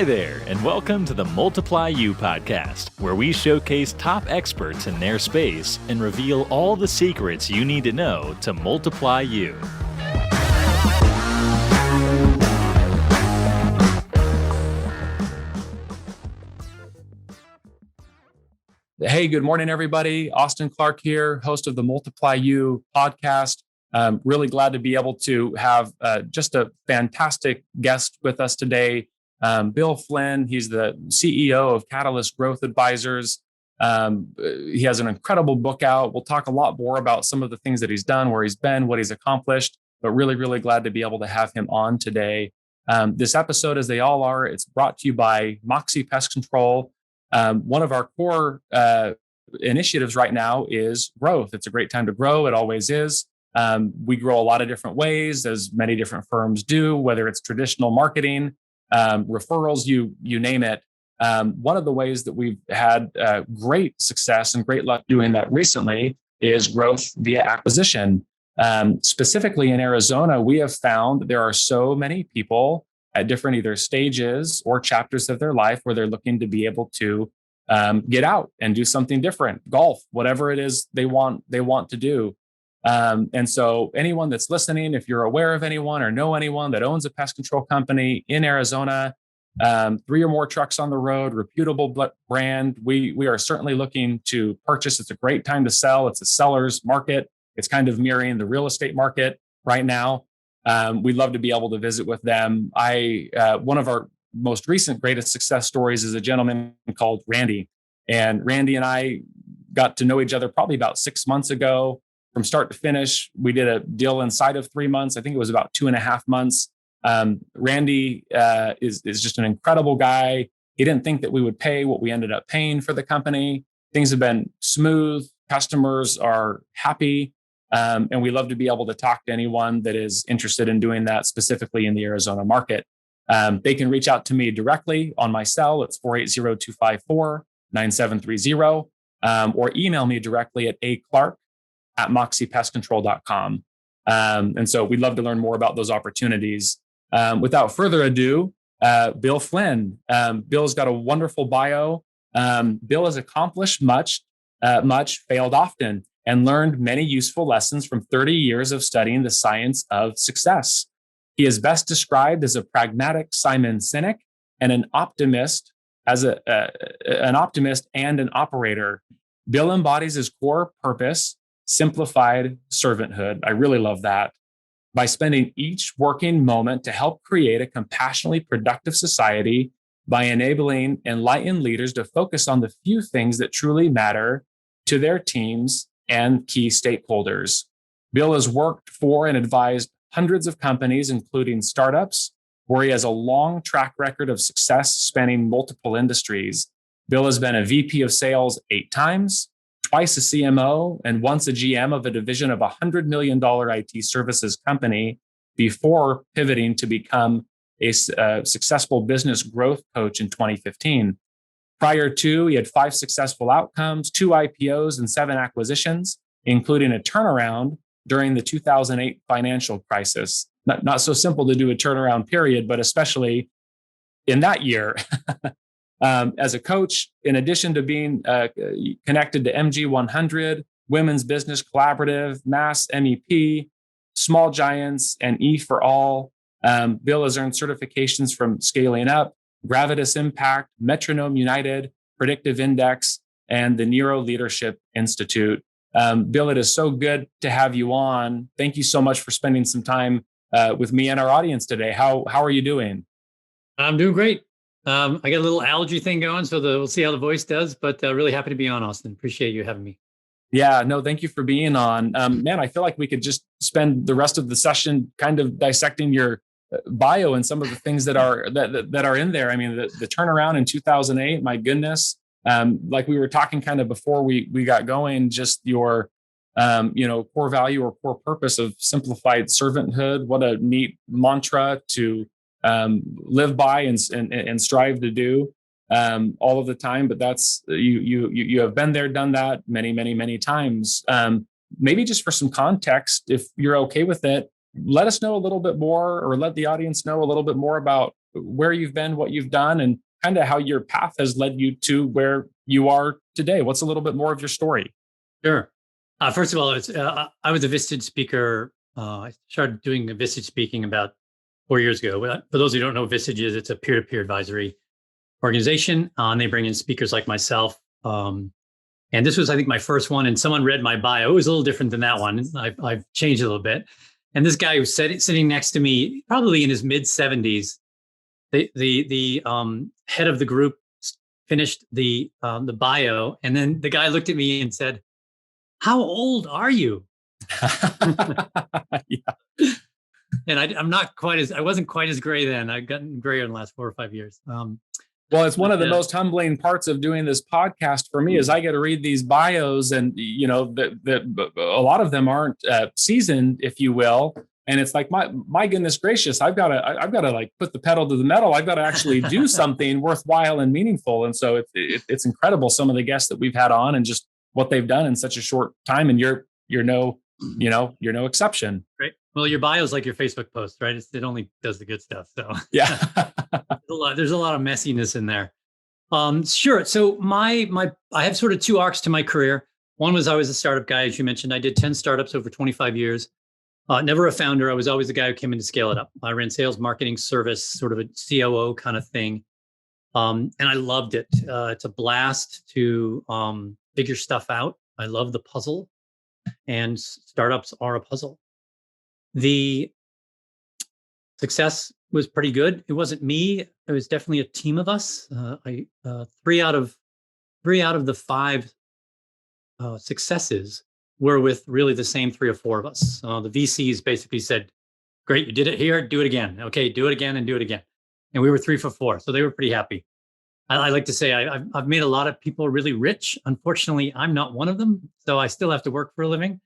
Hi there, and welcome to the Multiply You podcast, where we showcase top experts in their space and reveal all the secrets you need to know to multiply you. Hey, good morning, everybody. Austin Clark here, host of the Multiply You podcast. Really glad to be able to have just a fantastic guest with us today. Bill Flynn, he's the CEO of Catalyst Growth Advisors. He has an incredible book out. We'll talk a lot more about some of the things that he's done, where he's been, what he's accomplished, but really glad to be able to have him on today. This episode, as they all are, it's brought to you by Moxie Pest Control. One of our core initiatives right now is growth. It's a great time to grow. It always is. We grow a lot of different ways, as many different firms do, whether it's traditional marketing, referrals, you name it. One of the ways that we've had great success and great luck doing that recently is growth via acquisition. Specifically in Arizona, we have found there are so many people at different either stages or chapters of their life where they're looking to be able to get out and do something different, golf, whatever it is they want to do. And so anyone that's listening, if you're aware of anyone or know anyone that owns a pest control company in Arizona, 3 or more trucks on the road, reputable brand, we are certainly looking to purchase. It's a great time to sell. It's a seller's market. It's kind of mirroring the real estate market right now. We'd love to be able to visit with them. One of our most recent greatest success stories is a gentleman called Randy. And Randy and I got to know each other probably about 6 months ago. From start to finish, we did a deal inside of 3 months. I think it was about 2.5 months. Randy is just an incredible guy. He didn't think that we would pay what we ended up paying for the company. Things have been smooth. Customers are happy. And we love to be able to talk to anyone that is interested in doing that, specifically in the Arizona market. They can reach out to me directly on my cell. It's 480-254-9730, or email me directly at aclark@moxiepestcontrol.com. And so we'd love to learn more about those opportunities. Without further ado, Bill Flynn. Bill's got a wonderful bio. Bill has accomplished much, failed often, and learned many useful lessons from 30 years of studying the science of success. He is best described as a pragmatic Simon Sinek and an optimist, an optimist and an operator. Bill embodies his core purpose, simplified servanthood. I really love that. By spending each working moment to help create a compassionately productive society by enabling enlightened leaders to focus on the few things that truly matter to their teams and key stakeholders. Bill has worked for and advised hundreds of companies, including startups, where he has a long track record of success spanning multiple industries. Bill has been a VP of sales 8 times, twice a CMO, and once a GM of a division of a $100 million IT services company before pivoting to become a successful business growth coach in 2015. Prior to, he had 5 successful outcomes, 2 IPOs, and 7 acquisitions, including a turnaround during the 2008 financial crisis. Not so simple to do a turnaround period, but especially in that year. As a coach, in addition to being connected to MG100, Women's Business Collaborative, Mass MEP, Small Giants, and EforAll, Bill has earned certifications from Scaling Up, Gravitas Impact, Metronome United, Predictive Index, and the Neuro Leadership Institute. Bill, it is so good to have you on. Thank you so much for spending some time with me and our audience today. How are you doing? I'm doing great. I got a little allergy thing going, so we'll see how the voice does, but really happy to be on, Austin. Appreciate you having me. Yeah, no, thank you for being on. Man, I feel like we could just spend the rest of the session kind of dissecting your bio and some of the things that are in there. I mean, the turnaround in 2008, my goodness. Like we were talking kind of before we got going, just your core value or core purpose of simplified servanthood. What a neat mantra to live by and strive to do all of the time. But that's you have been there, done that many times. Maybe just for some context, if you're okay with it, let us know a little bit more, or let the audience know a little bit more about where you've been, what you've done, and kind of how your path has led you to where you are today. What's a little bit more of your story? Sure. First of all, I was a Vistage speaker. I started doing Vistage speaking about 4 years ago. For those who don't know, Vistage is, it's a peer-to-peer advisory organization. And they bring in speakers like myself. And this was, I think, my first one. And someone read my bio. It was a little different than that one. I've changed a little bit. And this guy who was sitting next to me, probably in his mid 70s, the head of the group finished the bio, and then the guy looked at me and said, "How old are you?" Yeah. And I wasn't quite as gray then. I've gotten grayer in the last 4 or 5 years. Well, it's one of the most humbling parts of doing this podcast for me is I get to read these bios, and a lot of them aren't seasoned, if you will. And it's like, my goodness gracious, I've got to like put the pedal to the metal. I've got to actually do something worthwhile and meaningful. And so it's incredible, some of the guests that we've had on and just what they've done in such a short time. And you're no exception. Right. Well, your bio is like your Facebook post, right? It only does the good stuff. So yeah, there's a lot of messiness in there. Sure. So I have sort of 2 arcs to my career. One was I was a startup guy, as you mentioned. I did 10 startups over 25 years. Never a founder. I was always the guy who came in to scale it up. I ran sales, marketing, service, sort of a COO kind of thing. And I loved it. It's a blast to figure stuff out. I love the puzzle, and startups are a puzzle. The success was pretty good. It wasn't me. It was definitely a team of us. Three out of the 5 successes were with really the same 3 or 4 of us. The VCs basically said, "Great, you did it here. Do it again. Okay, do it again and do it again." And we were 3 for 4, so they were pretty happy. I like to say I've made a lot of people really rich. Unfortunately, I'm not one of them, so I still have to work for a living.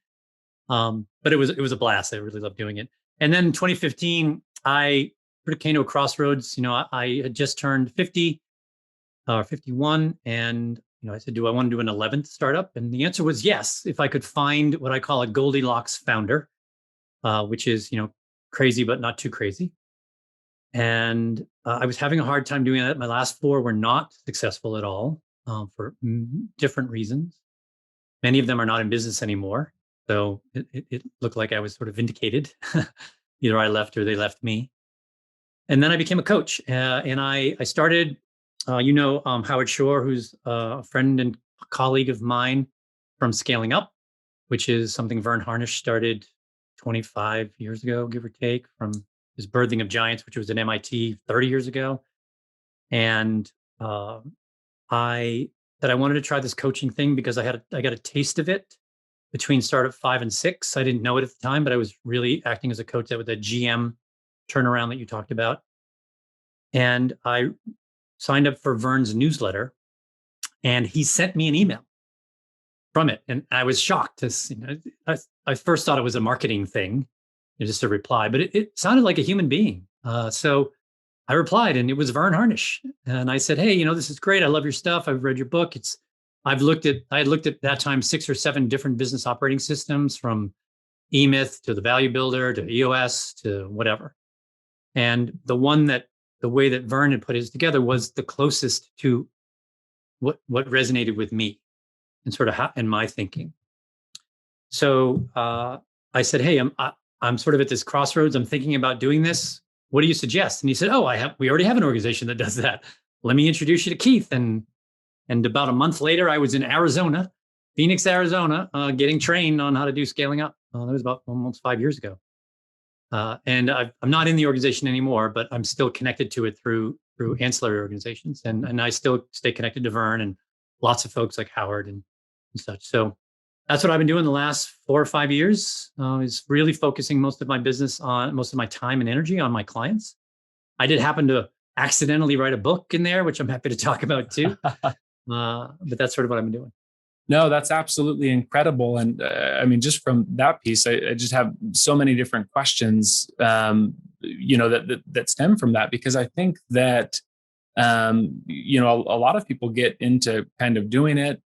But it was a blast. I really loved doing it. And then in 2015, I sort of came to a crossroads. I had just turned 50 or 51, and I said, "Do I want to do an 11th startup?" And the answer was yes, if I could find what I call a Goldilocks founder, which is crazy but not too crazy. And I was having a hard time doing that. My last 4 were not successful at all for different reasons. Many of them are not in business anymore. So it looked like I was sort of vindicated. Either I left or they left me. And then I became a coach. And I started, Howard Shore, who's a friend and colleague of mine from Scaling Up, which is something Vern Harnish started 25 years ago, give or take, from his Birthing of Giants, which was at MIT 30 years ago. And I said I wanted to try this coaching thing because I got a taste of it between startup 5 and 6. I didn't know it at the time, but I was really acting as a coach with a GM turnaround that you talked about. And I signed up for Vern's newsletter, and he sent me an email from it. And I was shocked. I first thought it was a marketing thing, just a reply, but it sounded like a human being. So I replied, and it was Vern Harnish. And I said, "Hey, this is great. I love your stuff. I've read your book. I had looked at that time 6 or 7 different business operating systems, from eMyth to the Value Builder to EOS to whatever. And the way that Vern had put his together was the closest to what resonated with me and sort of in my thinking. So I said, "Hey, I'm sort of at this crossroads. I'm thinking about doing this. What do you suggest?" And he said, "Oh, we already have an organization that does that. Let me introduce you to Keith." And about a month later, I was in Phoenix, Arizona, getting trained on how to do scaling up. That was about almost 5 years ago. And I'm not in the organization anymore, but I'm still connected to it through ancillary organizations. And I still stay connected to Vern and lots of folks like Howard and such. So that's what I've been doing the last 4 or 5 years, is really focusing most of my time and energy on my clients. I did happen to accidentally write a book in there, which I'm happy to talk about too. But that's sort of what I've been doing. No, that's absolutely incredible. And just from that piece, I just have so many different questions, that stem from that, because I think that, a lot of people get into kind of doing it,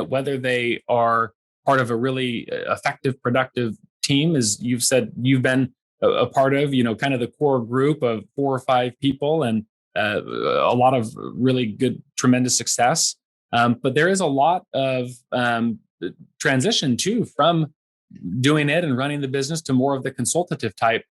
whether they are part of a really effective, productive team, as you've said, you've been a part of, kind of the core group of 4 or 5 people, and a lot of really good, tremendous success. But there is a lot of transition too from doing it and running the business to more of the consultative type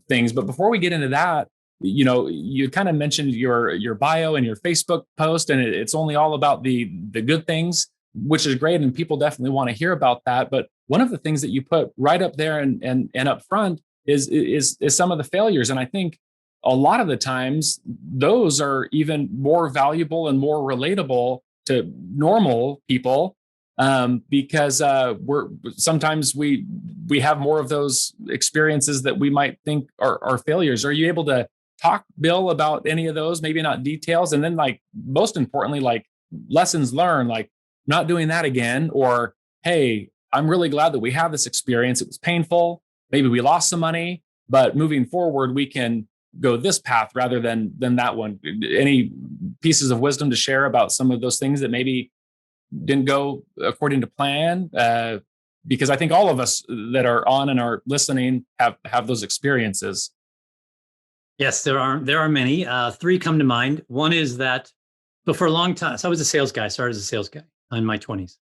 things. But before we get into that, you kind of mentioned your bio and your Facebook post, and it's only all about the good things, which is great, and people definitely want to hear about that. But one of the things that you put right up there and up front is some of the failures, and I think a lot of the times those are even more valuable and more relatable to normal people, because sometimes we have more of those experiences that we might think are failures. Are you able to talk, Bill, about any of those? Maybe not details, and then most importantly, lessons learned, not doing that again, or hey, I'm really glad that we have this experience. It was painful. Maybe we lost some money, but moving forward, we can go this path rather than that one. Any pieces of wisdom to share about some of those things that maybe didn't go according to plan? Because I think all of us that are on and are listening have those experiences. Yes, there are many. 3 come to mind. One is that, but for a long time, so I was a sales guy. Started as a sales guy in my 20s,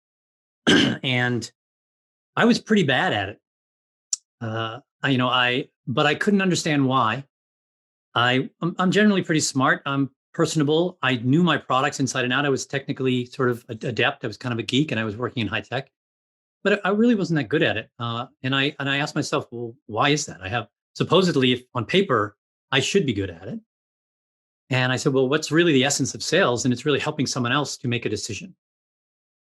and I was pretty bad at it. But I couldn't understand why. I'm generally pretty smart. I'm personable. I knew my products inside and out. I was technically sort of adept. I was kind of a geek, and I was working in high tech, but I really wasn't that good at it. And I asked myself, well, why is that? I have supposedly, if on paper, I should be good at it. And I said, well, what's really the essence of sales? And it's really helping someone else to make a decision.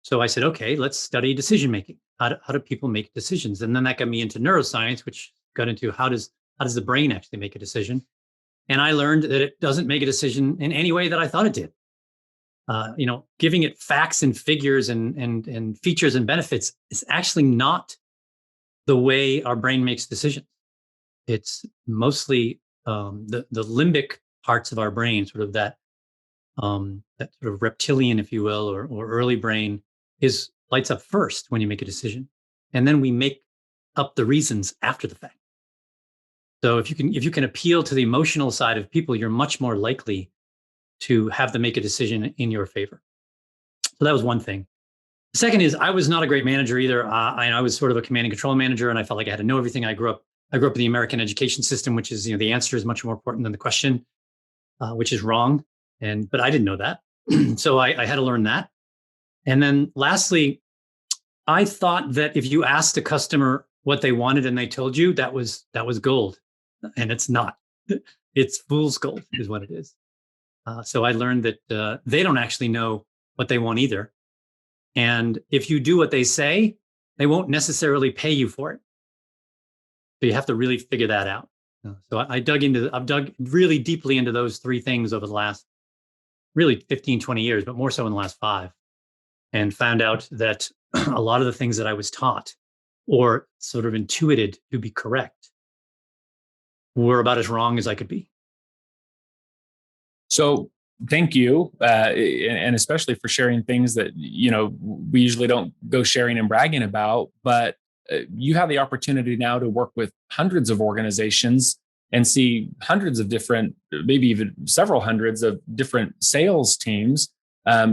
So I said, okay, let's study decision making. How do people make decisions? And then that got me into neuroscience, which got into how does the brain actually make a decision? And I learned that it doesn't make a decision in any way that I thought it did. Giving it facts and figures and features and benefits is actually not the way our brain makes decisions. It's mostly the limbic parts of our brain, sort of that sort of reptilian, if you will, or early brain, lights up first when you make a decision, and then we make up the reasons after the fact. So if you can appeal to the emotional side of people, you're much more likely to have them make a decision in your favor. So that was one thing. The second is I was not a great manager either. I was sort of a command and control manager, and I felt like I had to know everything. I grew up in the American education system, which is, the answer is much more important than the question, which is wrong. But I didn't know that. So I had to learn that. And then lastly, I thought that if you asked a customer what they wanted and they told you, that was gold. And it's not. It's fool's gold is what it is. So I learned that they don't actually know what they want either. And if you do what they say, they won't necessarily pay you for it. So you have to really figure that out. So I've dug really deeply into those 3 things over the last really 15, 20 years, but more so in the last 5, and found out that a lot of the things that I was taught or sort of intuited to be correct were about as wrong as I could be. So thank you, and especially for sharing things that we usually don't go sharing and bragging about. But you have the opportunity now to work with hundreds of organizations and see hundreds of different, maybe even several hundreds of different sales teams.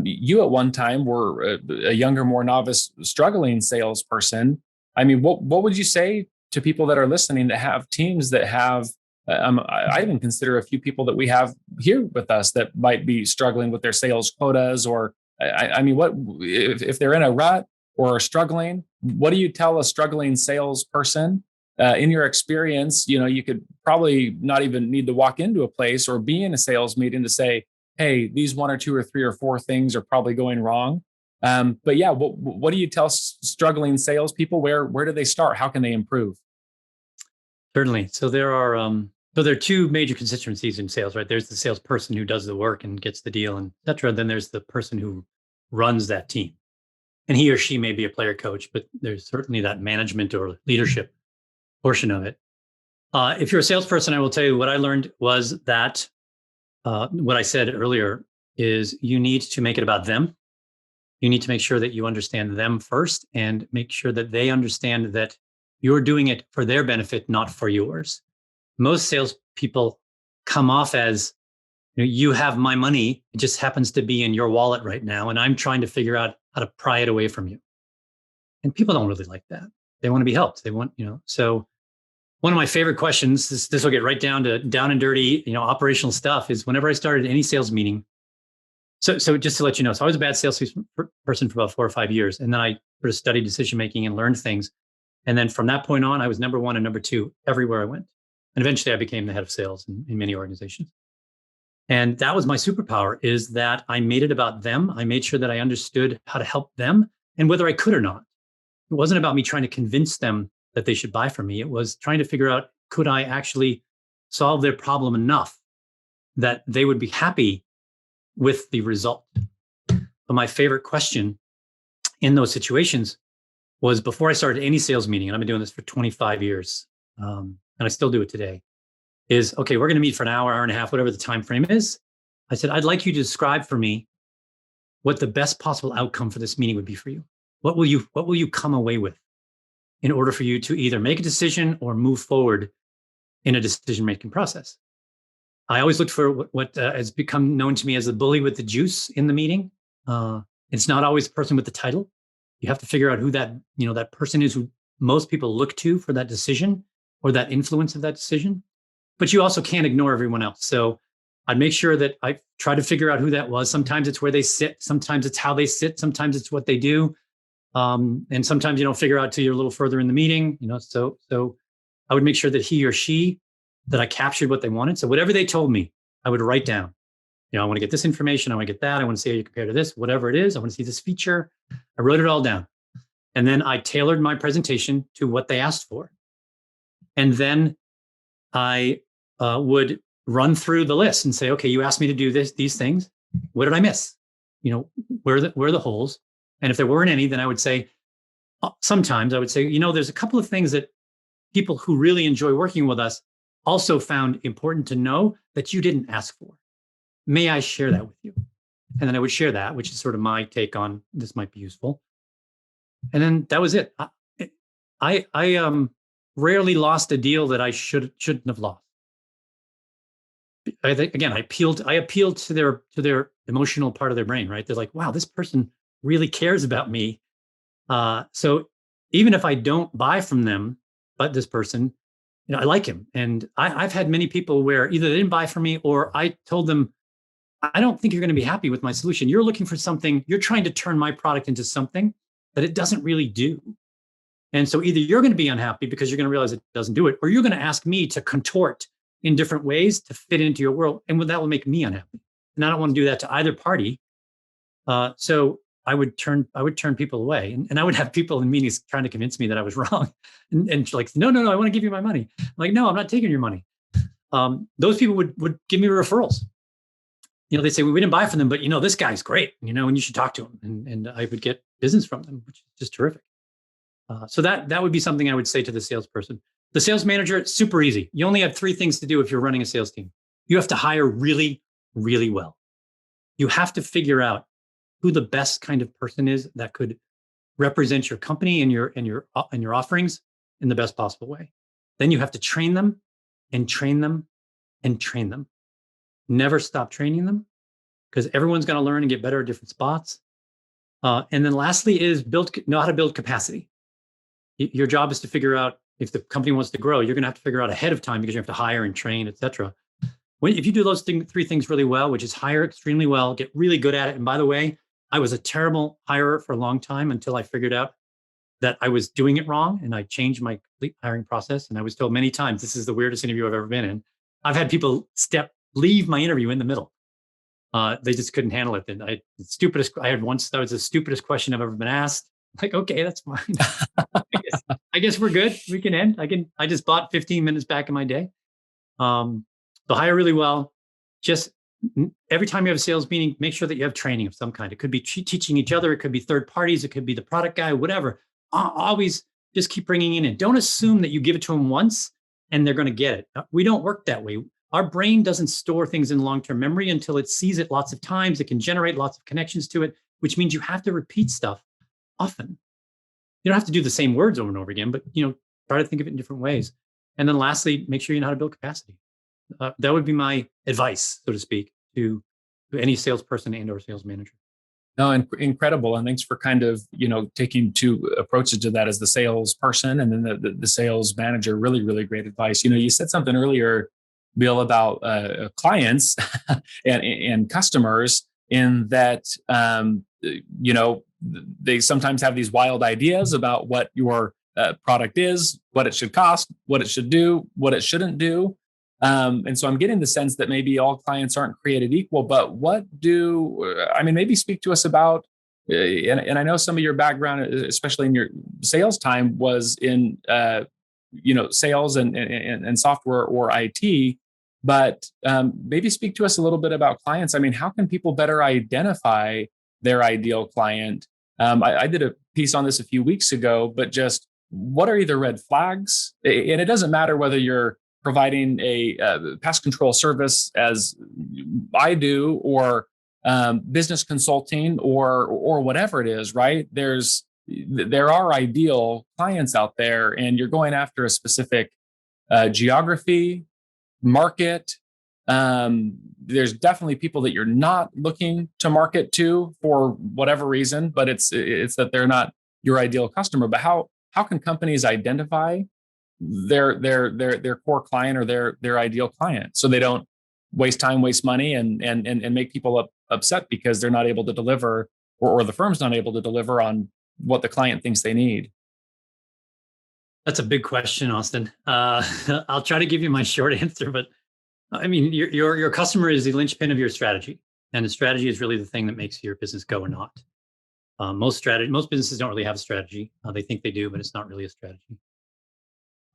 You at one time were a younger, more novice, struggling salesperson. I mean, what would you say to people that are listening that have teams that have, I even consider a few people that we have here with us that might be struggling with their sales quotas, or I mean, what if they're in a rut or are struggling? What do you tell a struggling salesperson? In your experience, you could probably not even need to walk into a place or be in a sales meeting to say, hey, these 1 or 2 or 3 or 4 things are probably going wrong. But yeah, what do you tell struggling salespeople? Where do they start? How can they improve? Certainly. So there are 2 major constituencies in sales, right? There's the salesperson who does the work and gets the deal, and et cetera. Then there's the person who runs that team. And he or she may be a player coach, but there's certainly that management or leadership portion of it. If you're a salesperson, I will tell you what I learned was that what I said earlier is you need to make it about them. You need to make sure that you understand them first and make sure that they understand that you're doing it for their benefit, not for yours. Most salespeople come off as, you have my money. It just happens to be in your wallet right now. And I'm trying to figure out how to pry it away from you. And people don't really like that. They want to be helped. They want, so one of my favorite questions, this will get right down and dirty, operational stuff, is whenever I started any sales meeting. So just to let you know, so I was a bad sales person for about 4 or 5 years. And then I sort of studied decision-making and learned things. And then from that point on, I was number 1 and number 2 everywhere I went. And eventually I became the head of sales in many organizations. And that was my superpower, is that I made it about them. I made sure that I understood how to help them and whether I could or not. It wasn't about me trying to convince them that they should buy from me. It was trying to figure out, could I actually solve their problem enough that they would be happy with the result? But my favorite question in those situations was, before I started any sales meeting, and I've been doing this for 25 years, and I still do it today, is, okay, we're going to meet for an hour and a half, whatever the time frame is. I said, I'd like you to describe for me what the best possible outcome for this meeting would be for you. What will you come away with in order for you to either make a decision or move forward in a decision-making process? I always looked for what has become known to me as the bully with the juice in the meeting. It's not always the person with the title. You have to figure out who that person is, who most people look to for that decision or that influence of that decision. But you also can't ignore everyone else. So I'd make sure that I try to figure out who that was. Sometimes it's where they sit. Sometimes it's how they sit. Sometimes it's what they do. And sometimes you don't figure out till you're a little further in the meeting. So I would make sure that he or she, that I captured what they wanted. So whatever they told me, I would write down. I want to get this information. I want to get that. I want to see how you compare to this, whatever it is. I want to see this feature. I wrote it all down. And then I tailored my presentation to what they asked for. And then I would run through the list and say, okay, you asked me to do these things. What did I miss? Where are the holes? And if there weren't any, then I would say, sometimes I would say, there's a couple of things that people who really enjoy working with us also found important to know that you didn't ask for. May I share that with you? And then I would share that, which is sort of my take on this might be useful. And then that was it. I rarely lost a deal that I shouldn't have lost. I think, again, I appealed to their emotional part of their brain, right? They're like, wow, this person really cares about me. So even if I don't buy from them, but this person, I like him. And I've had many people where either they didn't buy from me, or I told them, I don't think you're going to be happy with my solution. You're looking for something, you're trying to turn my product into something that it doesn't really do. And so either you're going to be unhappy because you're going to realize it doesn't do it, or you're going to ask me to contort in different ways to fit into your world. And that will make me unhappy. And I don't want to do that to either party. So I would turn people away, and I would have people in meetings trying to convince me that I was wrong, and like, no, I want to give you my money. I'm like, no, I'm not taking your money. Those people would give me referrals. They say, well, we didn't buy from them, but this guy's great, and you should talk to him, and I would get business from them, which is just terrific. So that would be something I would say to the salesperson. The sales manager, it's super easy. You only have 3 things to do if you're running a sales team. You have to hire really, really well. You have to figure out who the best kind of person is that could represent your company and your offerings in the best possible way. Then you have to train them and train them and train them. Never stop training them, because everyone's going to learn and get better at different spots. And then lastly is know how to build capacity. Your job is to figure out, if the company wants to grow, you're going to have to figure out ahead of time, because you have to hire and train, et cetera. If you do those 3 things really well, which is hire extremely well, get really good at it. And by the way, I was a terrible hirer for a long time until I figured out that I was doing it wrong, and I changed my complete hiring process. And I was told many times, this is the weirdest interview I've ever been in. I've had people leave my interview in the middle. They just couldn't handle it. And I had once, that was the stupidest question I've ever been asked. Like, okay, that's fine. I guess we're good. We can end. I just bought 15 minutes back in my day. So hire really well. Just every time you have a sales meeting, make sure that you have training of some kind. It could be teaching each other. It could be third parties. It could be the product guy, whatever. Always just keep bringing in. And don't assume that you give it to them once and they're going to get it. We don't work that way. Our brain doesn't store things in long-term memory until it sees it lots of times. It can generate lots of connections to it, which means you have to repeat stuff often. You don't have to do the same words over and over again, but try to think of it in different ways. And then lastly, make sure you know how to build capacity. That would be my advice, so to speak, to any salesperson and or sales manager. No, incredible. And thanks for kind of, taking two approaches to that as the salesperson and then the sales manager. Really, really great advice. You said something earlier, Bill, about clients and customers in that, they sometimes have these wild ideas about what your product is, what it should cost, what it should do, what it shouldn't do. And so I'm getting the sense that maybe all clients aren't created equal, but maybe speak to us about, and I know some of your background, especially in your sales time, was in, sales and software or IT, but maybe speak to us a little bit about clients. I mean, how can people better identify their ideal client? I did a piece on this a few weeks ago, but just what are either red flags? And it doesn't matter whether you're providing a pest control service as I do, or business consulting, or whatever it is, right? There are ideal clients out there, and you're going after a specific geography, market. There's definitely people that you're not looking to market to for whatever reason, but it's that they're not your ideal customer. But how can companies identify their core client or their ideal client, so they don't waste time, waste money, and make people upset because they're not able to deliver, or the firm's not able to deliver on what the client thinks they need? That's a big question, Austin. I'll try to give you my short answer, but I mean, your customer is the linchpin of your strategy, and the strategy is really the thing that makes your business go or not. Most businesses don't really have a strategy. They think they do, but it's not really a strategy.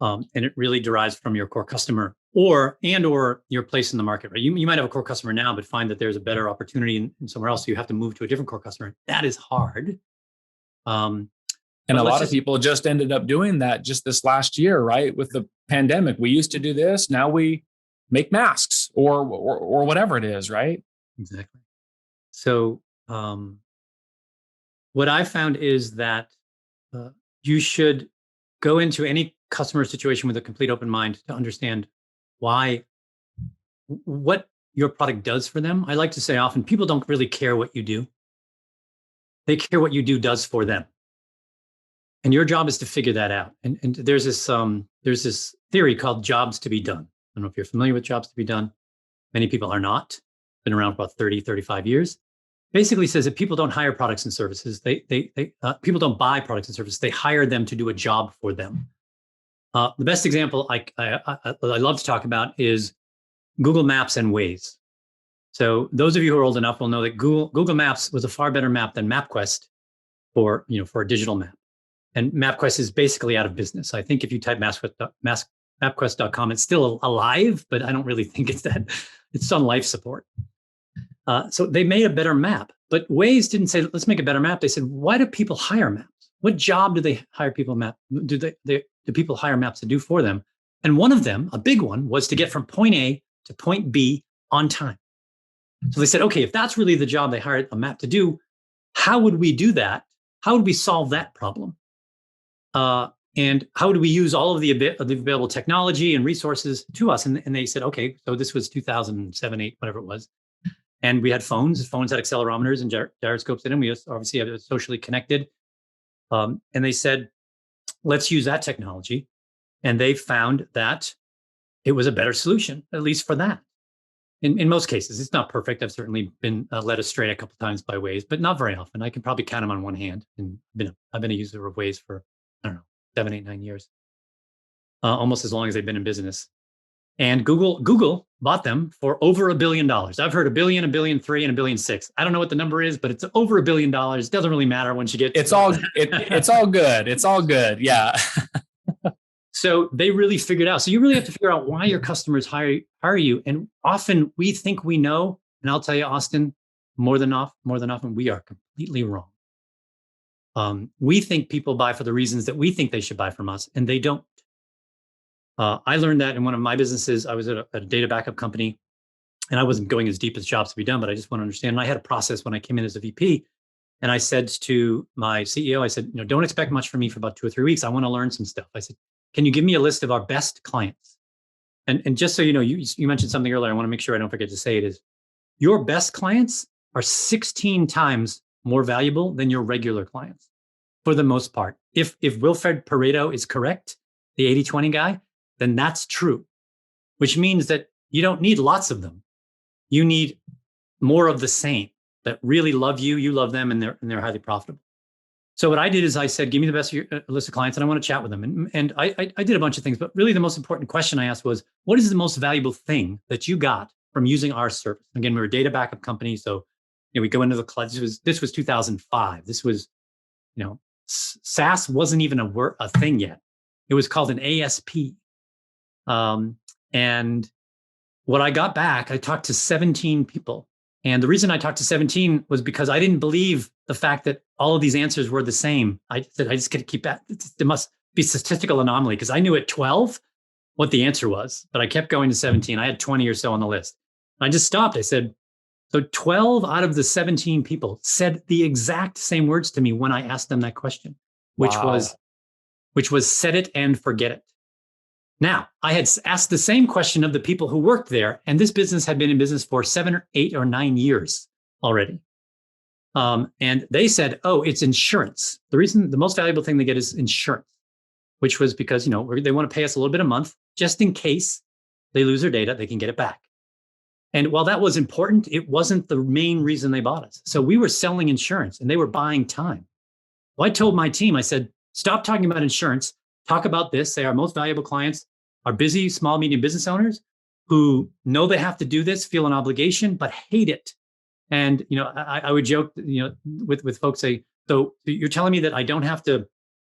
And it really derives from your core customer or your place in the market, right? You might have a core customer now, but find that there's a better opportunity in somewhere else. So you have to move to a different core customer. That is hard. And a lot of people just ended up doing that just this last year, right? With the pandemic, we used to do this. Now we make masks or whatever it is, right? Exactly. So what I found is that you should go into any customer situation with a complete open mind to understand what your product does for them. I like to say often, people don't really care what you do. They care what you do does for them. And your job is to figure that out. And there's this theory called jobs to be done. I don't know if you're familiar with jobs to be done. Many people are not. Been around for about 30, 35 years. Basically says that people don't hire products and services. People don't buy products and services. They hire them to do a job for them. The best example I love to talk about is Google Maps and Waze. So those of you who are old enough will know that Google Maps was a far better map than MapQuest for a digital map. And MapQuest is basically out of business. I think if you type mapquest.com, it's still alive, but I don't really think it's on life support. So they made a better map, but Waze didn't say, let's make a better map. They said, why do people hire maps? What job do they hire people do people hire maps to do for them? And one of them, a big one, was to get from point A to point B on time. So they said, okay, if that's really the job they hired a map to do, how would we do that? How would we solve that problem? And how would we use all of the available technology and resources to us? And they said, okay, so this was 2007, 8, whatever it was. And we had phones. Phones had accelerometers and gyroscopes in them. We obviously have it socially connected. And they said, let's use that technology. And they found that it was a better solution, at least for that. In most cases, it's not perfect. I've certainly been led astray a couple of times by Waze, but not very often. I can probably count them on one hand. And I've been a user of Waze for, 7, 8, 9 years, almost as long as they've been in business. And Google bought them for over $1 billion. I've heard $1 billion, $1.3 billion, and $1.6 billion. I don't know what the number is, but it's over $1 billion. It doesn't really matter once you get. It's all good. It's all good. Yeah. So they really figured out. So you really have to figure out why your customers hire you. And often we think we know. And I'll tell you, Austin, more than often, we are completely wrong. We think people buy for the reasons that we think they should buy from us, and they don't. I learned that in one of my businesses. I was at a data backup company, and I wasn't going as deep as jobs to be done, but I just want to understand. And I had a process when I came in as a VP, and I said to my CEO, I said, don't expect much from me for about 2 or 3 weeks. I want to learn some stuff. I said, can you give me a list of our best clients? And just so you know, you mentioned something earlier. I want to make sure I don't forget to say it is your best clients are 16 times more valuable than your regular clients for the most part. If Wilfred Pareto is correct, the 80-20 guy, then that's true, which means that you don't need lots of them. You need more of the same that really love you, you love them, and they're highly profitable. So what I did is I said, give me the best list of clients and I want to chat with them. And I did a bunch of things, but really the most important question I asked was, what is the most valuable thing that you got from using our service? Again, we were a data backup company. So we go into the cloud. This was 2005. This was, SaaS wasn't even a thing yet. It was called an ASP. And what I got back, I talked to 17 people. And the reason I talked to 17 was because I didn't believe the fact that all of these answers were the same. I said, I just got to keep that. There must be statistical anomaly because I knew at 12 what the answer was, but I kept going to 17. I had 20 or so on the list. I just stopped. I said, so 12 out of the 17 people said the exact same words to me when I asked them that question, which was set it and forget it. Now, I had asked the same question of the people who worked there, and this business had been in business for 7 or 8 or 9 years already. And they said, oh, it's insurance. The most valuable thing they get is insurance, which was because, they want to pay us a little bit a month, just in case they lose their data, they can get it back. And while that was important, it wasn't the main reason they bought us. So we were selling insurance and they were buying time. Well, I told my team, I said, stop talking about insurance. Talk about this. Say our most valuable clients are busy, small, medium business owners who know they have to do this, feel an obligation, but hate it. And, I would joke, with folks say, so you're telling me that I don't have to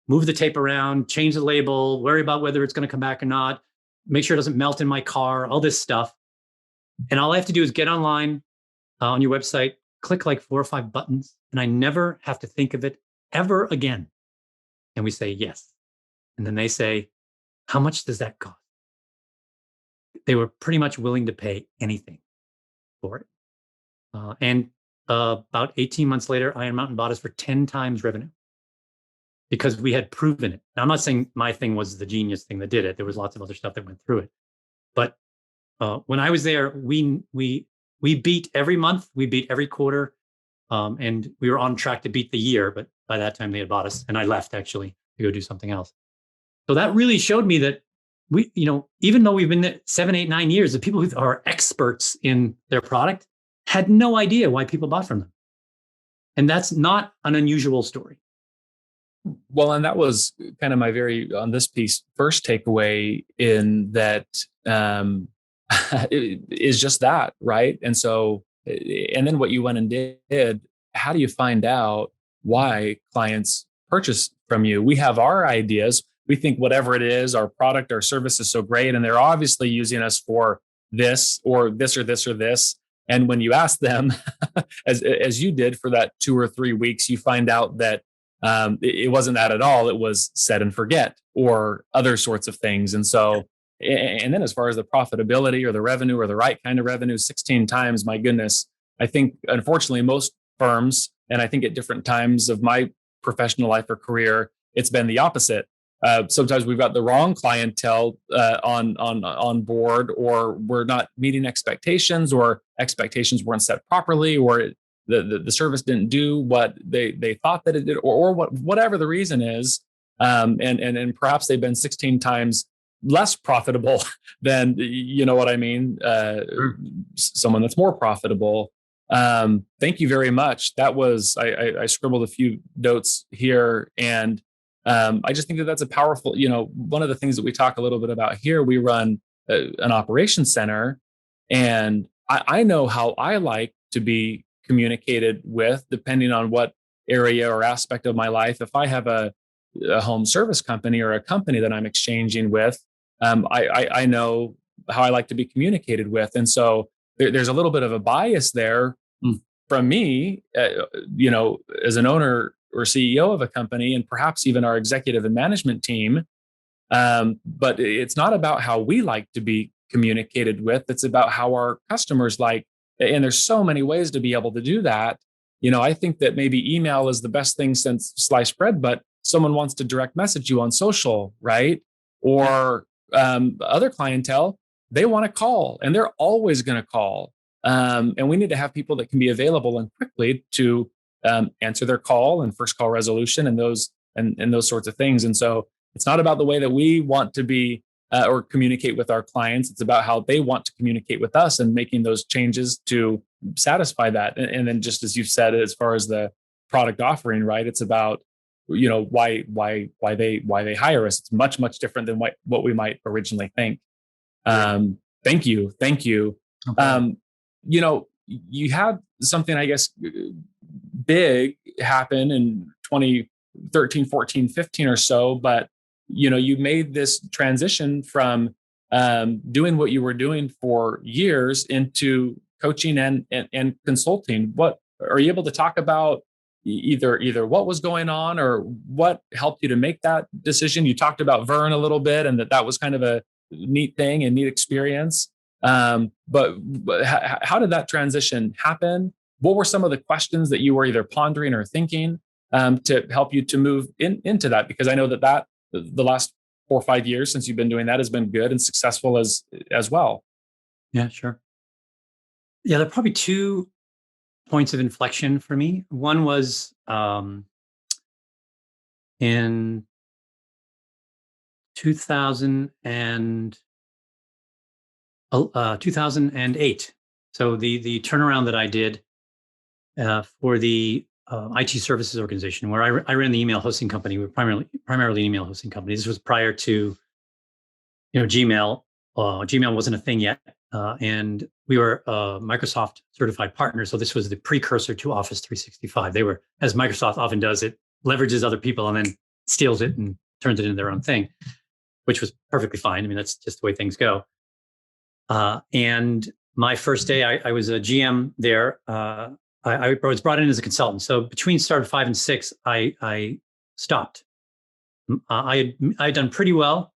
move the tape around, change the label, worry about whether it's going to come back or not, make sure it doesn't melt in my car, all this stuff. And all I have to do is get online on your website, click like 4 or 5 buttons, and I never have to think of it ever again. And we say, yes. And then they say, how much does that cost? They were pretty much willing to pay anything for it. And about 18 months later, Iron Mountain bought us for 10 times revenue because we had proven it. Now, I'm not saying my thing was the genius thing that did it. There was lots of other stuff that went through it. But when I was there, we beat every month, we beat every quarter, and we were on track to beat the year. But by that time, they had bought us, and I left actually to go do something else. So that really showed me that we, even though we've been there 7, 8, 9 years, the people who are experts in their product had no idea why people bought from them. And that's not an unusual story. Well, and that was kind of my on this piece, first takeaway in that is just that, right? And so, and then what you went and did, how do you find out why clients purchase from you? We have our ideas. We think whatever it is, our product, our service is so great, and they're obviously using us for this or this or this or this. And when you ask them, as you did for that 2 or 3 weeks, you find out that it wasn't that at all. It was set and forget or other sorts of things. And so, and then as far as the profitability or the revenue or the right kind of revenue, 16 times, my goodness, I think, unfortunately, most firms, and I think at different times of my professional life or career, it's been the opposite. Sometimes we've got the wrong clientele on board, or we're not meeting expectations, or expectations weren't set properly, or the service didn't do what they thought that it did, or whatever the reason is. And perhaps they've been 16 times less profitable than, you know what I mean, someone that's more profitable. Thank you very much. That was, I scribbled a few notes here, and I just think that that's a powerful, one of the things that we talk a little bit about here, we run an operations center, and I know how I like to be communicated with, depending on what area or aspect of my life. If I have a home service company or a company that I'm exchanging with, I know how I like to be communicated with. And so there's a little bit of a bias there from me, as an owner or CEO of a company, and perhaps even our executive and management team. But it's not about how we like to be communicated with. It's about how our customers like. And there's so many ways to be able to do that. I think that maybe email is the best thing since sliced bread, but someone wants to direct message you on social, right? or other clientele, they want to call and they're always going to call. And we need to have people that can be available and quickly to answer their call and first call resolution and those sorts of things. And so it's not about the way that we want to be or communicate with our clients. It's about how they want to communicate with us and making those changes to satisfy that. And then just as you've said, as far as the product offering, right? It's about, why they hire us. It's much different than what we might originally think. Thank you. Okay. You had something, I guess, big happen in 2013, 14, 15 or so, but you made this transition from doing what you were doing for years into coaching and consulting. What are you able to talk about? Either what was going on or what helped you to make that decision? You talked about Vern a little bit, and that was kind of a neat thing and neat experience. But how did that transition happen? What were some of the questions that you were either pondering or thinking to help you to move into that? Because I know that the last 4 or 5 years since you've been doing that has been good and successful as well. Yeah, sure. Yeah, there are probably 2 points of inflection for me. One was in 2008. So the turnaround that I did for the IT services organization, where I ran the email hosting company. We were primarily an email hosting company. This was prior to Gmail. Gmail wasn't a thing yet, and we were a Microsoft certified partner. So this was the precursor to Office 365. They were, as Microsoft often does, it leverages other people and then steals it and turns it into their own thing, which was perfectly fine. I mean, that's just the way things go. And my first day, I was a GM there. I was brought in as a consultant. So between start 5 and 6, I stopped. I had done pretty well.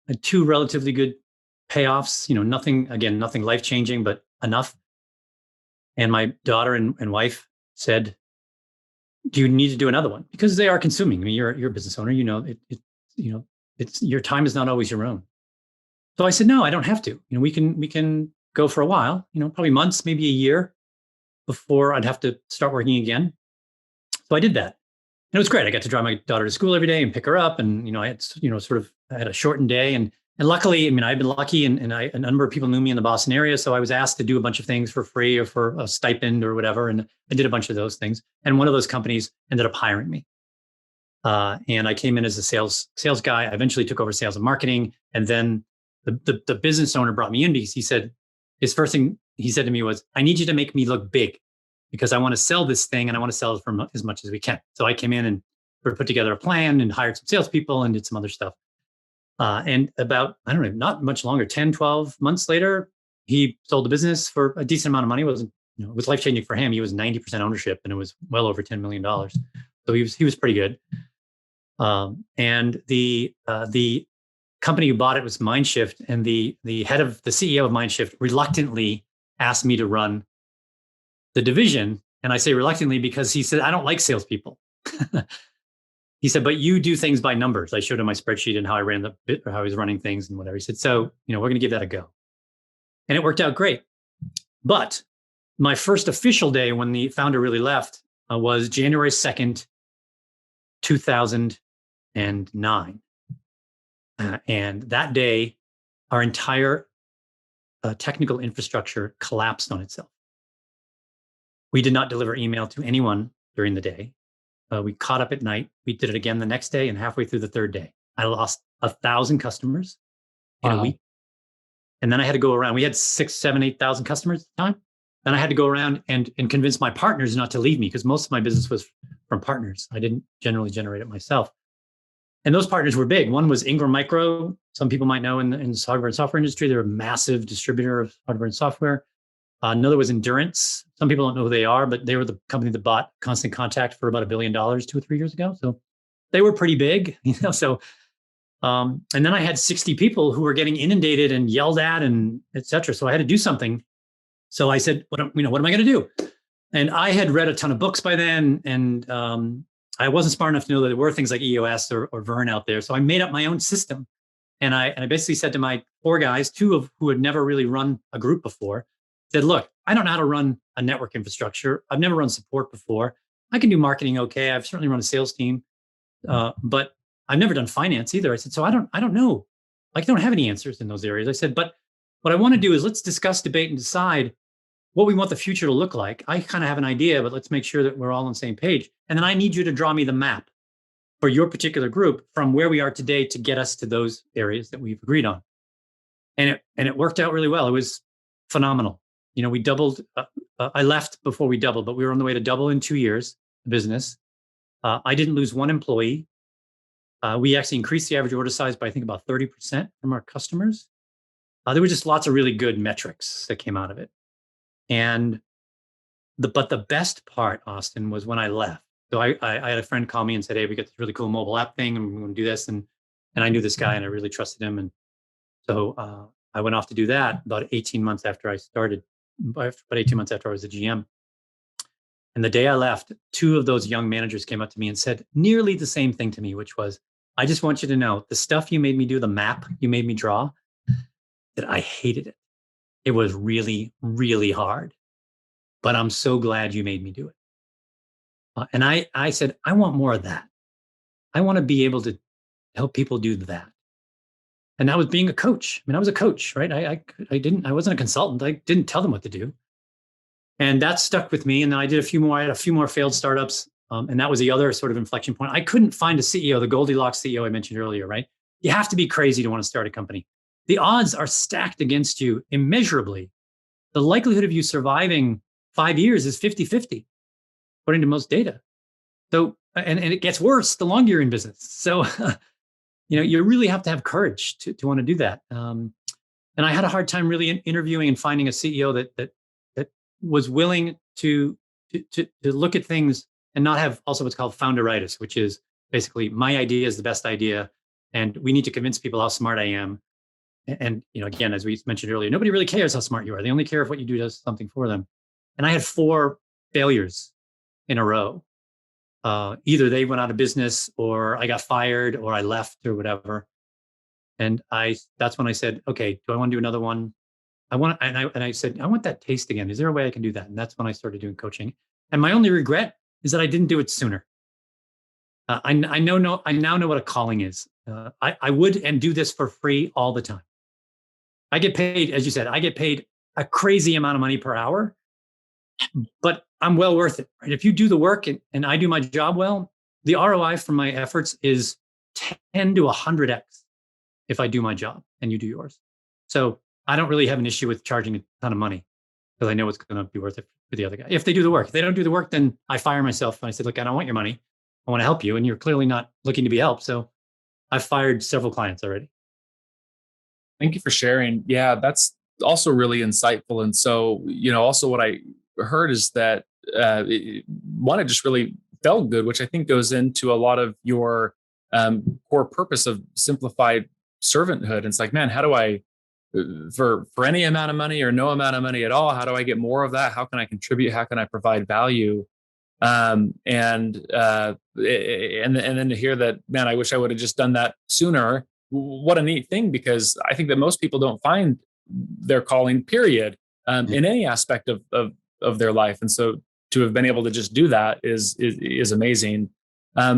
I had 2 relatively good payoffs. Nothing life changing, but enough. And my daughter and wife said, "Do you need to do another one?" Because they are consuming. I mean, you're a business owner. It's your time is not always your own. So I said, "No, I don't have to. We can go for a while. Probably months, maybe a year, before I'd have to start working again." So I did that. And it was great. I got to drive my daughter to school every day and pick her up. And, I had, I had a shortened day. And luckily, I've been lucky and a number of people knew me in the Boston area. So I was asked to do a bunch of things for free or for a stipend or whatever. And I did a bunch of those things. And one of those companies ended up hiring me. And I came in as a sales guy. I eventually took over sales and marketing. And then the business owner brought me in because he said, his first thing he said to me was, "I need you to make me look big because I want to sell this thing and I want to sell it for as much as we can." So I came in and put together a plan and hired some salespeople and did some other stuff. And about, I don't know, not much longer, 10, 12 months later, he sold the business for a decent amount of money. It wasn't, it was life-changing for him. He was 90% ownership and it was well over $10 million. So he was pretty good. And the company who bought it was Mindshift, and the CEO of Mindshift reluctantly asked me to run the division. And I say reluctantly because he said, "I don't like salespeople." He said, "But you do things by numbers." I showed him my spreadsheet and how I ran how I was running things and whatever. He said, "So, we're going to give that a go." And it worked out great. But my first official day when the founder really left was January 2nd, 2009. And that day, our entire technical infrastructure collapsed on itself. We did not deliver email to anyone during the day. We caught up at night. We did it again the next day, and halfway through the 3rd day, I lost 1,000 customers in a week. And then I had to go around. We had 6,000, 7,000, 8,000 customers at the time. Then I had to go around and convince my partners not to leave me because most of my business was from partners. I didn't generally generate it myself. And those partners were big. One was Ingram Micro. Some people might know in the hardware and software industry. They're a massive distributor of hardware and software. Another was Endurance. Some people don't know who they are, but they were the company that bought Constant Contact for about $1 billion 2 or 3 years ago. So they were pretty big, So, and then I had 60 people who were getting inundated and yelled at and et cetera. So I had to do something. So I said, what am I going to do? And I had read a ton of books by then, and I wasn't smart enough to know that there were things like EOS or Vern out there. So I made up my own system And I basically said to my 4 guys, 2 of who had never really run a group before, said, look, I don't know how to run a network infrastructure. I've never run support before. I can do marketing okay. I've certainly run a sales team, but I've never done finance either. I said, so I don't know. Like, I don't have any answers in those areas. I said, but what I want to do is let's discuss, debate, and decide what we want the future to look like. I kind of have an idea, but let's make sure that we're all on the same page. And then I need you to draw me the map for your particular group from where we are today to get us to those areas that we've agreed on. And it worked out really well. It was phenomenal. We doubled. I left before we doubled, but we were on the way to double in 2 years, the business. I didn't lose one employee. We actually increased the average order size by, I think, about 30% from our customers. There were just lots of really good metrics that came out of it. And but the best part, Austin, was when I left. So I had a friend call me and said, hey, we got this really cool mobile app thing and we're going to do this. And I knew this guy and I really trusted him. And so I went off to do that about 18 months after I started, about 18 months after I was the GM. And the day I left, 2 of those young managers came up to me and said nearly the same thing to me, which was, I just want you to know the stuff you made me do, the map you made me draw, that I hated it. It was really, really hard, but I'm so glad you made me do it. And I said, I want more of that. I want to be able to help people do that. And that was being a coach. I mean, I was a coach, right? I wasn't a consultant. I didn't tell them what to do. And that stuck with me. And then I had a few more failed startups. And that was the other sort of inflection point. I couldn't find a CEO, the Goldilocks CEO I mentioned earlier, right? You have to be crazy to want to start a company. The odds are stacked against you immeasurably. The likelihood of you surviving 5 years is 50-50, according to most data. So, and it gets worse the longer you're in business. So, you really have to have courage to want to do that. And I had a hard time really interviewing and finding a CEO that was willing to look at things and not have also what's called founderitis, which is basically my idea is the best idea, and we need to convince people how smart I am. And again, as we mentioned earlier, nobody really cares how smart you are. They only care if what you do does something for them. And I had 4 failures in a row. Either they went out of business, or I got fired, or I left, or whatever. And that's when I said, okay, do I want to do another one? I said, I want that taste again. Is there a way I can do that? And that's when I started doing coaching. And my only regret is that I didn't do it sooner. I now know what a calling is. I would and do this for free all the time. I get paid, as you said, I get paid a crazy amount of money per hour, but I'm well worth it. Right? If you do the work and I do my job well, the ROI from my efforts is 10 to 100x if I do my job and you do yours. So I don't really have an issue with charging a ton of money because I know it's going to be worth it for the other guy. If they do the work, if they don't do the work, then I fire myself. And I said, look, I don't want your money. I want to help you. And you're clearly not looking to be helped. So I've fired several clients already. Thank you for sharing. Yeah, that's also really insightful. And so, also what I heard is that one, it just really felt good, which I think goes into a lot of your core purpose of simplified servanthood. And it's like, man, how do I, for any amount of money or no amount of money at all, how do I get more of that? How can I contribute? How can I provide value? And then to hear that, man, I wish I would have just done that sooner. What a neat thing, because I think that most people don't find their calling, period, in any aspect of their life. And so to have been able to just do that is amazing. I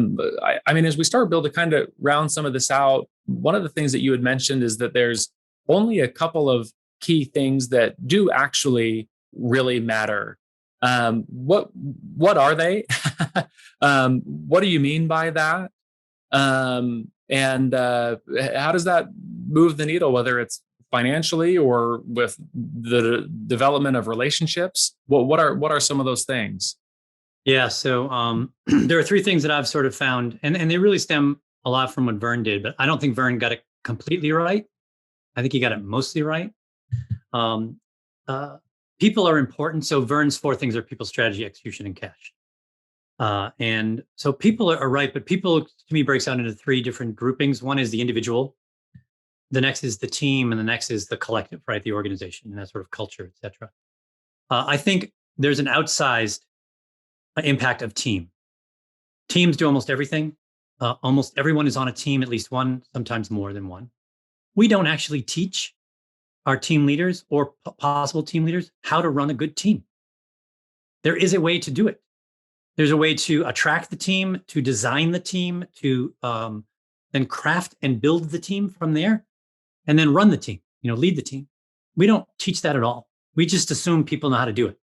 mean, as we start, Bill, to kind of round some of this out, one of the things that you had mentioned is that there's only a couple of key things that do actually really matter. What are they? What do you mean by that? And how does that move the needle, whether it's financially or with the development of relationships? What are some of those things? Yeah. So there are 3 things that I've sort of found, and they really stem a lot from what Vern did, but I don't think Vern got it completely right. I think he got it mostly right. People are important. So Vern's 4 things are people, strategy, execution, and cash. And so people are right, but people to me breaks out into 3 different groupings. One is the individual, the next is the team, and the next is the collective, right? The organization and that sort of culture, et cetera. I think there's an outsized impact of team. Teams do almost everything. Almost everyone is on a team, at least one, sometimes more than one. we don't actually teach our team leaders or possible team leaders how to run a good team. There is a way to do it. There's a way to attract the team, to design the team, to then craft and build the team from there, and then run the team, lead the team. We don't teach that at all. We just assume people know how to do it.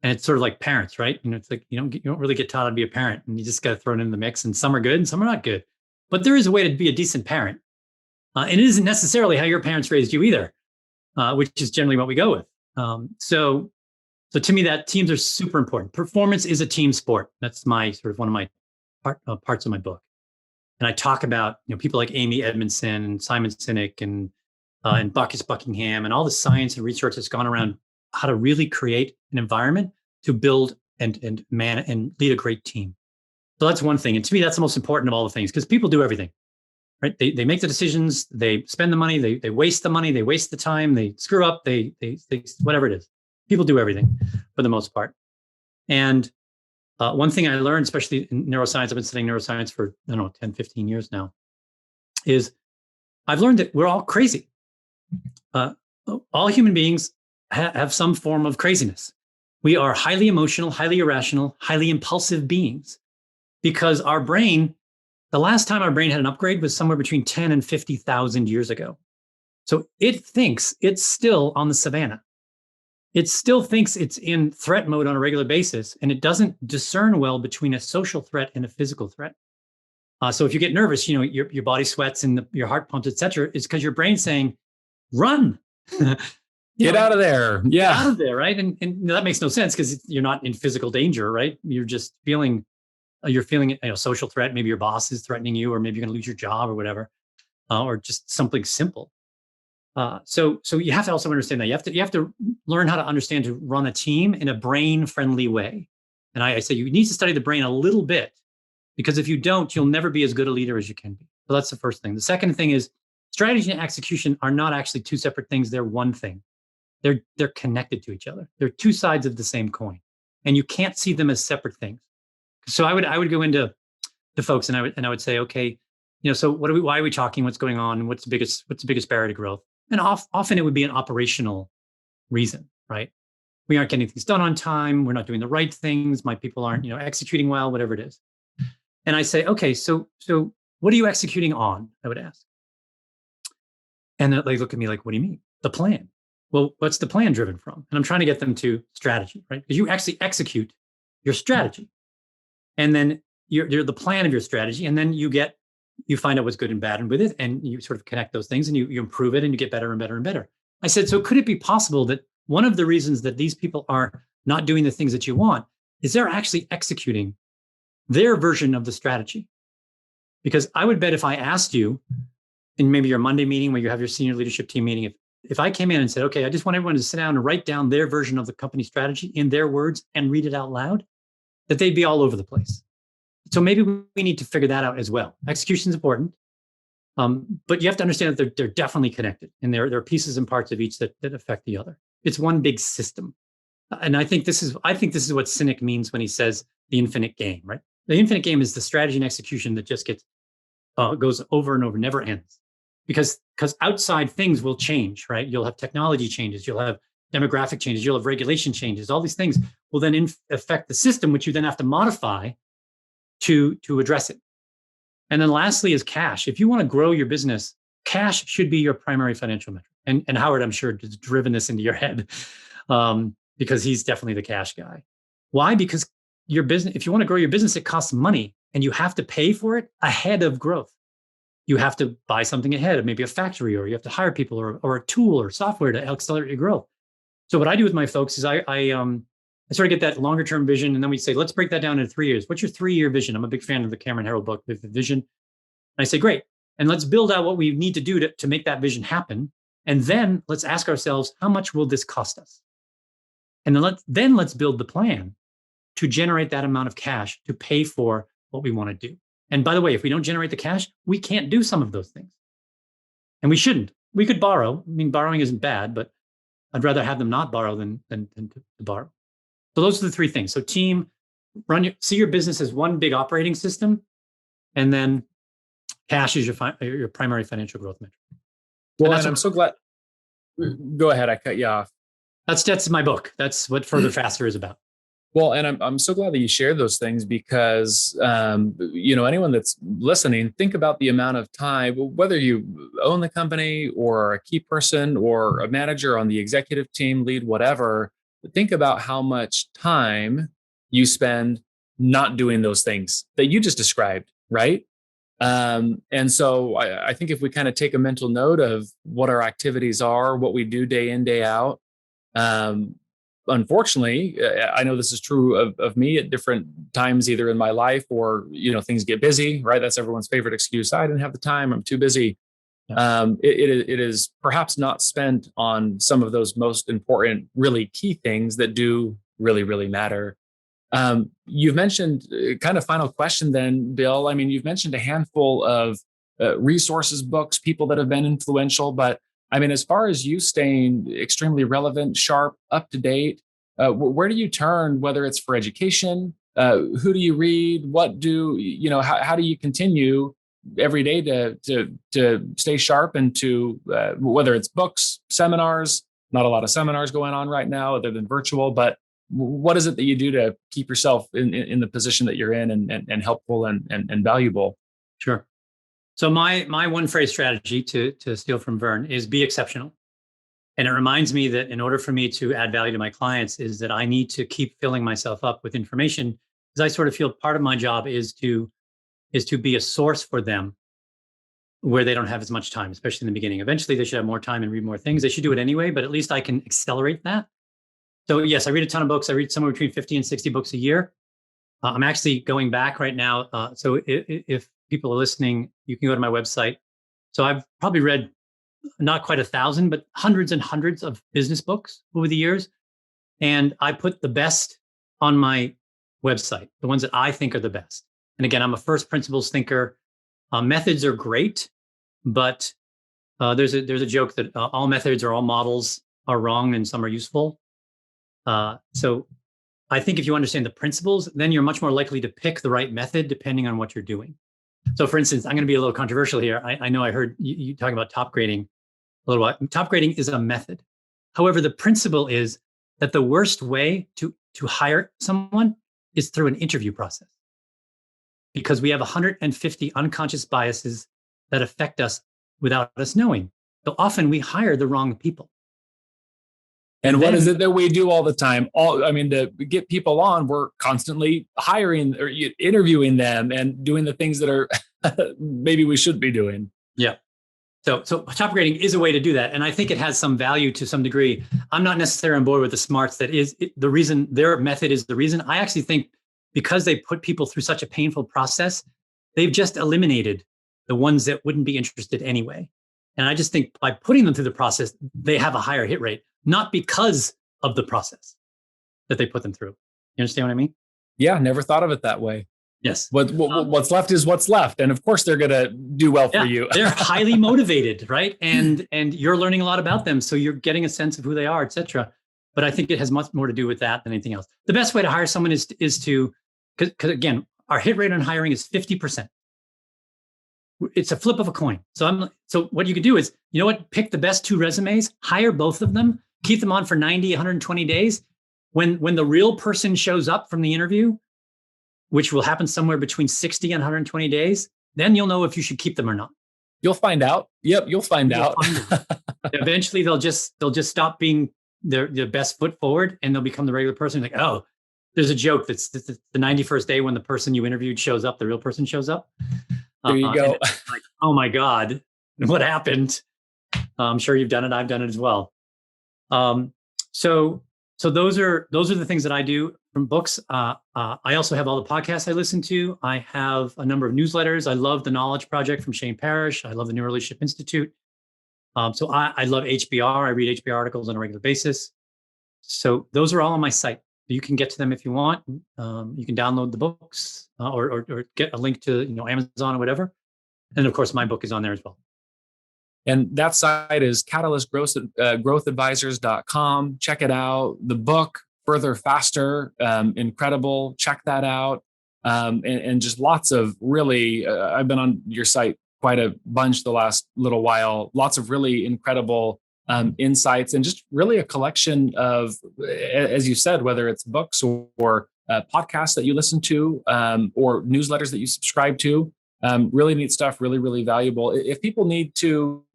And it's sort of like parents, right? It's like you don't really get taught how to be a parent, and you just got thrown in the mix, and some are good and some are not good. But there is a way to be a decent parent. And it isn't necessarily how your parents raised you either, which is generally what we go with. So to me, that teams are super important. Performance is a team sport. That's my sort of one of my parts of my book. And I talk about people like Amy Edmondson and Simon Sinek and Buckus Buckingham and all the science and research that's gone around how to really create an environment to build and man and lead a great team. So that's one thing. And to me, that's the most important of all the things, because people do everything, right? They make the decisions, they spend the money, they waste the money, they waste the time, they screw up, they whatever it is. People do everything for the most part. And one thing I learned, especially in neuroscience, I've been studying neuroscience for, 10, 15 years now, is I've learned that we're all crazy. All human beings have some form of craziness. We are highly emotional, highly irrational, highly impulsive beings, because our brain, the last time our brain had an upgrade was somewhere between 10 and 50,000 years ago. So it thinks it's still on the savannah. It still thinks it's in threat mode on a regular basis, and it doesn't discern well between a social threat and a physical threat. So if you get nervous, your body sweats and your heart pumps, et cetera, it's because your brain's saying, run. Get out of there. Yeah. Get out of there, right? And that makes no sense because you're not in physical danger, right? You're just feeling, social threat. Maybe your boss is threatening you, or maybe you're going to lose your job or whatever, or just something simple. So you have to also understand that you have to learn how to understand to run a team in a brain-friendly way. And I say you need to study the brain a little bit, because if you don't, you'll never be as good a leader as you can be. So that's the first thing. The second thing is strategy and execution are not actually two separate things. They're one thing. They're connected to each other. They're two sides of the same coin, and you can't see them as separate things. So I would go into the folks and I would say, okay, so why are we talking? What's going on? What's the biggest barrier to growth? And often it would be an operational reason, right? We aren't getting things done on time. We're not doing the right things. My people aren't, executing well, whatever it is. And I say, okay, so what are you executing on? I would ask. And they look at me like, what do you mean? The plan. Well, what's the plan driven from? And I'm trying to get them to strategy, right? Because you actually execute your strategy. And then you're the plan of your strategy. And then you find out what's good and bad and with it. And you sort of connect those things and you improve it and you get better and better and better. I said, so could it be possible that one of the reasons that these people are not doing the things that you want is they're actually executing their version of the strategy? Because I would bet if I asked you in maybe your Monday meeting where you have your senior leadership team meeting, if I came in and said, okay, I just want everyone to sit down and write down their version of the company strategy in their words and read it out loud, that they'd be all over the place. So maybe we need to figure that out as well. Execution is important, but you have to understand that they're definitely connected, and there are pieces and parts of each that affect the other. It's one big system, and I think this is what Sinek means when he says the infinite game. Right? The infinite game is the strategy and execution that just goes over and over, never ends, because outside things will change. Right? You'll have technology changes, you'll have demographic changes, you'll have regulation changes. All these things will then affect the system, which you then have to modify to address it. And then lastly is cash. If you want to grow your business, cash should be your primary financial metric. And Howard, I'm sure, has driven this into your head because he's definitely the cash guy. Why? Because your business, if you want to grow your business, it costs money and you have to pay for it ahead of growth. You have to buy something ahead of maybe a factory, or you have to hire people or a tool or software to accelerate your growth. So what I do with my folks is I sort of get that longer term vision. And then we say, let's break that down into 3 years. What's your 3-year vision? I'm a big fan of the Cameron Herold book, The Vision. And I say, great. And let's build out what we need to do to make that vision happen. And then let's ask ourselves, how much will this cost us? And then let's build the plan to generate that amount of cash to pay for what we want to do. And by the way, if we don't generate the cash, we can't do some of those things. And we shouldn't. We could borrow. I mean, borrowing isn't bad, but I'd rather have them not borrow than to borrow. So those are the 3 things. So team, see your business as one big operating system, and then cash is your primary financial growth metric. Well, and I'm so glad. Go ahead. I cut you off. That's my book. That's what Further Faster is about. Well, and I'm so glad that you shared those things because, anyone that's listening, think about the amount of time, whether you own the company or a key person or a manager on the executive team, lead, whatever, think about how much time you spend not doing those things that you just described, right? And so I think if we kind of take a mental note of what our activities are, what we do day in, day out, unfortunately, I know this is true of me at different times, either in my life or, things get busy, right? That's everyone's favorite excuse. I didn't have the time. I'm too busy. Yeah. It is perhaps not spent on some of those most important, really key things that do really, really matter. You've mentioned kind of final question then, Bill. I mean, you've mentioned a handful of resources, books, people that have been influential, but I mean, as far as you staying extremely relevant, sharp, up to date, where do you turn, whether it's for education? Who do you read? What do, how do you continue every day to stay sharp and to, whether it's books, seminars, not a lot of seminars going on right now other than virtual, but what is it that you do to keep yourself in the position that you're in and helpful and valuable? Sure. So my one phrase strategy, to steal from Vern, is be exceptional. And it reminds me that in order for me to add value to my clients is that I need to keep filling myself up with information, because I sort of feel part of my job is to be a source for them where they don't have as much time, especially in the beginning. Eventually they should have more time and read more things. They should do it anyway, but at least I can accelerate that. So yes, I read a ton of books. I read somewhere between 50 and 60 books a year. I'm actually going back right now. So if people are listening, you can go to my website. So I've probably read not quite 1,000, but hundreds and hundreds of business books over the years. And I put the best on my website, the ones that I think are the best. And again, I'm a first principles thinker. Methods are great, but there's a joke that all methods or all models are wrong and some are useful. So I think if you understand the principles, then you're much more likely to pick the right method depending on what you're doing. So for instance, I'm going to be a little controversial here. I know I heard you talking about top grading a little while. Top grading is a method. However, the principle is that the worst way to hire someone is through an interview process, because we have 150 unconscious biases that affect us without us knowing. So often we hire the wrong people. And what is it that we do all the time? To get people on, we're constantly hiring or interviewing them and doing the things that are maybe we should be doing. Yeah. So top grading is a way to do that. And I think it has some value to some degree. I'm not necessarily on board with the smarts the reason their method is the reason. I actually think because they put people through such a painful process, they've just eliminated the ones that wouldn't be interested anyway. And I just think by putting them through the process, they have a higher hit rate, not because of the process that they put them through. You understand what I mean? Yeah, never thought of it that way. Yes. What's left is what's left. And of course, they're going to do well for you. They're highly motivated, right? And you're learning a lot about them. So you're getting a sense of who they are, et cetera. But I think it has much more to do with that than anything else. The best way to hire someone is to, because again, our hit rate on hiring is 50%. It's a flip of a coin. So what you could do is, you know what, pick the best 2 resumes, hire both of them, keep them on for 90, 120 days. When the real person shows up from the interview, which will happen somewhere between 60 and 120 days, then you'll know if you should keep them or not. You'll find out. Yep, you'll find out. Eventually, they'll just stop being their best foot forward, and they'll become the regular person. Like, oh, there's a joke that's the 91st day when the person you interviewed shows up, the real person shows up. There you go. Like, oh my God, what happened? I'm sure you've done it. I've done it as well. So those are the things that I do from books. I also have all the podcasts I listen to. I have a number of newsletters. I love the Knowledge Project from Shane Parrish. I love the Neuro Leadership Institute. So I love HBR. I read HBR articles on a regular basis. So those are all on my site. You can get to them if you want. You can download the books or get a link to Amazon or whatever. And of course, my book is on there as well. And that site is catalystgrowthadvisors.com. Check it out. The book, Further Faster, incredible. Check that out. And just lots of really, I've been on your site quite a bunch the last little while. Lots of really incredible insights, and just really a collection of, as you said, whether it's books or podcasts that you listen to, or newsletters that you subscribe to. Really neat stuff, really, really valuable. If people need to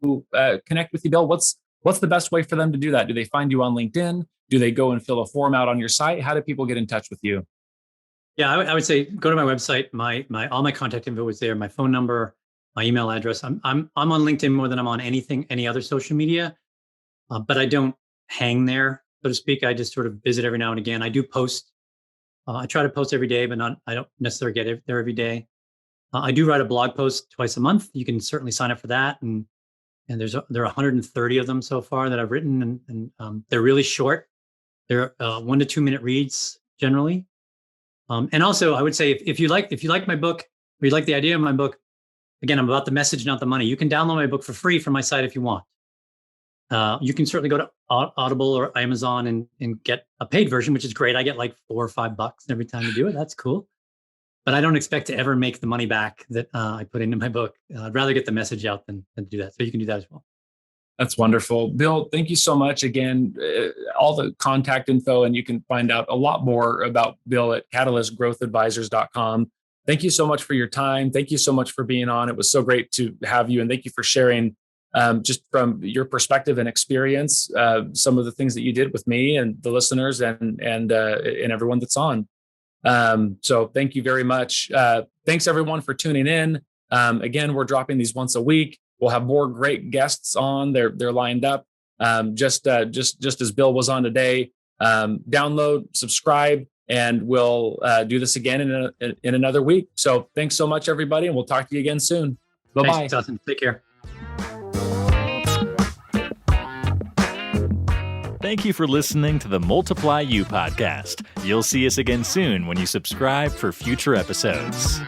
connect with you, Bill, what's the best way for them to do that? Do they find you on LinkedIn? Do they go and fill a form out on your site? How do people get in touch with you? Yeah, I would say go to my website. My all my contact info is there. My phone number, my email address. I'm on LinkedIn more than I'm on any other social media, but I don't hang there, so to speak. I just sort of visit every now and again. I do post. I try to post every day, but I don't necessarily get there every day. I do write a blog post twice a month. You can certainly sign up for that, and there are 130 of them so far that I've written, and they're really short. They're 1 to 2 minute reads generally. And also, I would say if you like my book, or you like the idea of my book, again, I'm about the message, not the money. You can download my book for free from my site if you want. You can certainly go to Audible or Amazon and get a paid version, which is great. I get like $4 or $5 every time you do it. That's cool. But I don't expect to ever make the money back that I put into my book. I'd rather get the message out than do that. So you can do that as well. That's wonderful. Bill, thank you so much. Again, all the contact info, and you can find out a lot more about Bill at catalystgrowthadvisors.com. Thank you so much for your time. Thank you so much for being on. It was so great to have you. And thank you for sharing, just from your perspective and experience, some of the things that you did with me and the listeners and everyone that's on. So thank you very much. Thanks everyone for tuning in. Again, we're dropping these once a week. We'll have more great guests on. They're lined up. Just as Bill was on today. Download, subscribe, and we'll do this again in another week. So thanks so much, everybody, and we'll talk to you again soon. Bye-bye. Thanks, Dustin. Take care. Thank you for listening to the Multiply You podcast. You'll see us again soon when you subscribe for future episodes.